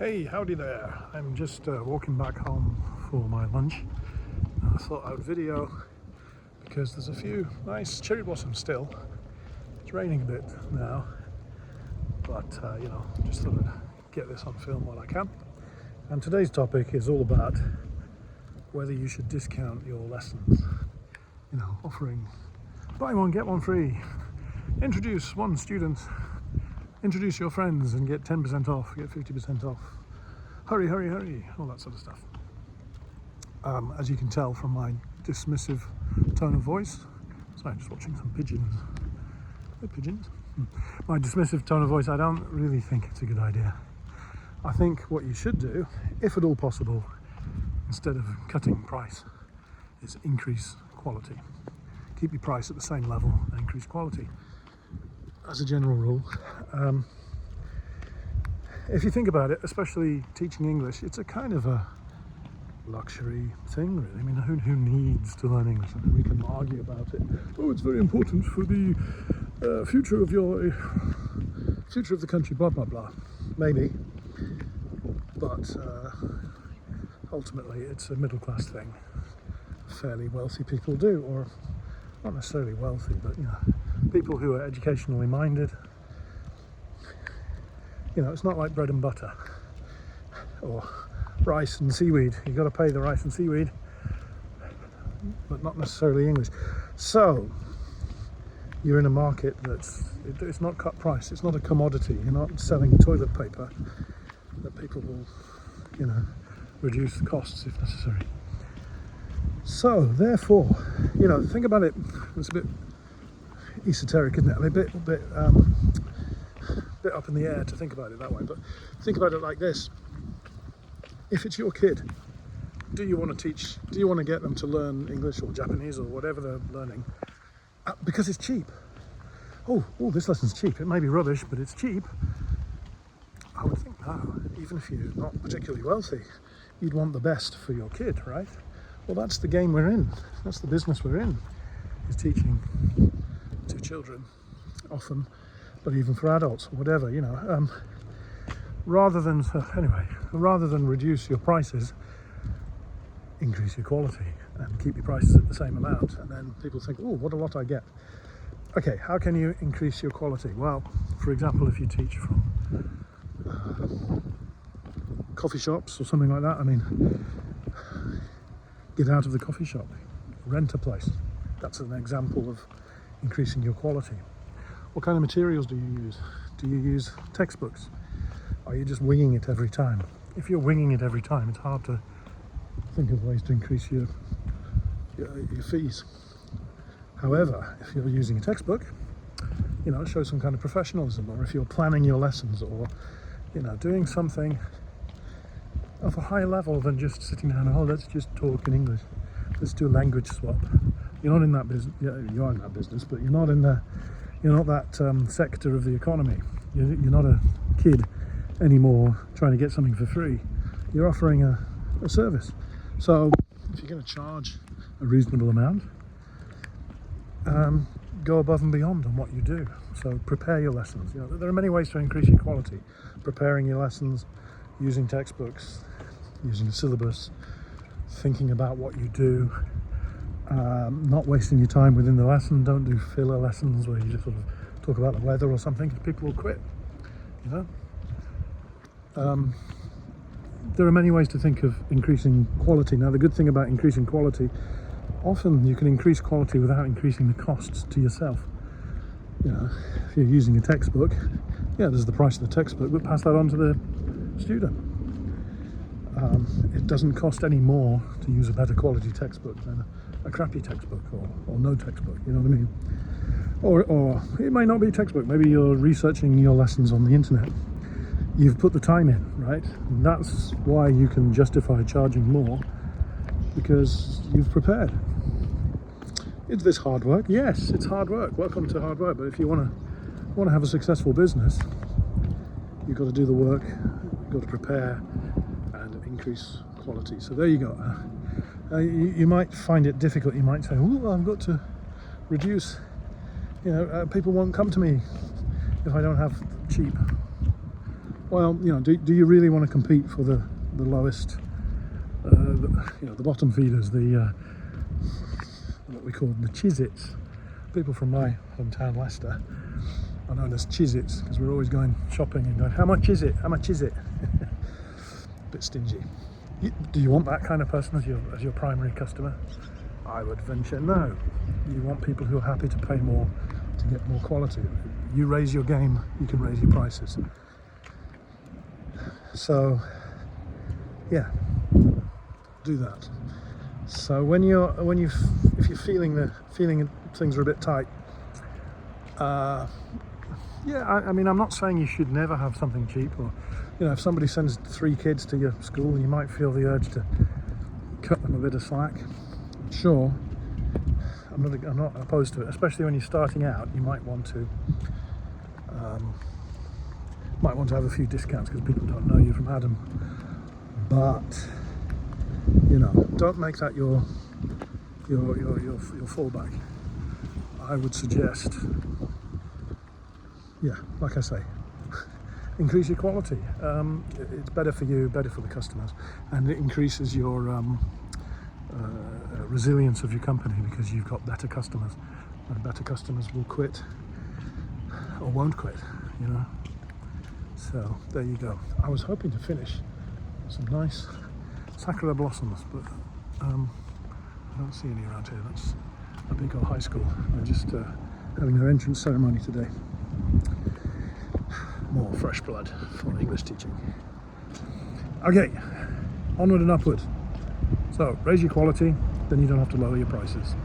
Hey, howdy there. I'm just walking back home for my lunch. I thought I would video because there's a few nice cherry blossoms still. It's raining a bit now, but just thought I'd get this on film while I can. And today's topic is all about whether you should discount your lessons. Offering buy one, get one free, introduce one student, introduce your friends and get 10% off, get 50% off. Hurry, hurry, hurry, all that sort of stuff. As you can tell from my dismissive tone of voice, sorry, just watching some pigeons. Pigeons? My dismissive tone of voice, I don't really think it's a good idea. I think what you should do, if at all possible, instead of cutting price, is increase quality. Keep your price at the same level and increase quality. As a general rule, if you think about it, especially teaching English, it's a kind of a luxury thing, really. I mean, who needs to learn English? I mean, we can argue about it. Oh, it's very important for the future of the country, blah blah blah. Maybe, but ultimately, it's a middle class thing. Fairly wealthy people do, or not necessarily wealthy, but people who are educationally minded. It's not like bread and butter or rice and seaweed. You've got to pay the rice and seaweed, but not necessarily English. So you're in a market it's not cut price. It's not a commodity. You're not selling toilet paper that people will, reduce the costs if necessary. So therefore, think about it. It's a bit esoteric, isn't it? I mean, a bit up in the air to think about it that way, but think about it like this. If it's your kid, do you want to get them to learn English or Japanese or whatever they're learning because it's cheap? Oh, this lesson's cheap. It may be rubbish, but it's cheap. I would think no. Even if you're not particularly wealthy, you'd want the best for your kid, right? Well, that's the game we're in. That's the business we're in, is teaching to children often, but even for adults, whatever, rather than reduce your prices, increase your quality and keep your prices at the same amount. And then people think, oh, what a lot I get. Okay, how can you increase your quality? Well, for example, if you teach from coffee shops or something like that, get out of the coffee shop, rent a place. That's an example of increasing your quality. What kind of materials do you use? Do you use textbooks? Are you just winging it every time? If you're winging it every time, it's hard to think of ways to increase your fees. However, if you're using a textbook, show some kind of professionalism, or if you're planning your lessons, or doing something of a higher level than just sitting down and let's just talk in English. Let's do a language swap. You're not in that business. Yeah, you are in that business, but you're not that sector of the economy. You're not a kid anymore trying to get something for free. You're offering a service. So if you're going to charge a reasonable amount, go above and beyond on what you do. So prepare your lessons. There are many ways to increase your quality. Preparing your lessons, using textbooks, using a syllabus, thinking about what you do, not wasting your time within the lesson. Don't do filler lessons where you just sort of talk about the weather or something, because people will quit. There are many ways to think of increasing quality. Now, the good thing about increasing quality, often you can increase quality without increasing the costs to yourself. If you're using a textbook, there's the price of the textbook, but pass that on to the student. It doesn't cost any more to use a better quality textbook than a crappy textbook or no textbook, you know what I mean? Or it might not be a textbook, maybe you're researching your lessons on the internet. You've put the time in, right? And that's why you can justify charging more, because you've prepared. Is this hard work? Yes, it's hard work. Welcome to hard work. But if you want to have a successful business, you've got to do the work, you've got to prepare and increase quality. So there you go. You might find it difficult. You might say, oh, I've got to reduce, people won't come to me if I don't have cheap well, you know, do you really want to compete for the lowest, the bottom feeders, what we call the Chisits? People from my hometown, Leicester, are known as Chisits because we're always going shopping and going, how much is it? How much is it? A bit stingy. Do you want that kind of person as your primary customer? I would venture no. You want people who are happy to pay more to get more quality. You raise your game, you can raise your prices. So, yeah, do that. So if you're feeling things are a bit tight, yeah, I mean, I'm not saying you should never have something cheap, or, you know, if somebody sends 3 kids to your school, you might feel the urge to cut them a bit of slack. Sure, I'm not opposed to it, especially when you're starting out. You might want to have a few discounts because people don't know you from Adam. But, you know, don't make that your fallback. I would suggest, yeah, like I say, increase your quality. It's better for you, better for the customers, and it increases your resilience of your company because you've got better customers, and better customers will quit or won't quit, you know. So there you go. I was hoping to finish some nice sakura blossoms, but I don't see any around here. That's a big old high school. They're just having their entrance ceremony today. More fresh blood for English teaching. Okay, onward and upward. So raise your quality, then you don't have to lower your prices.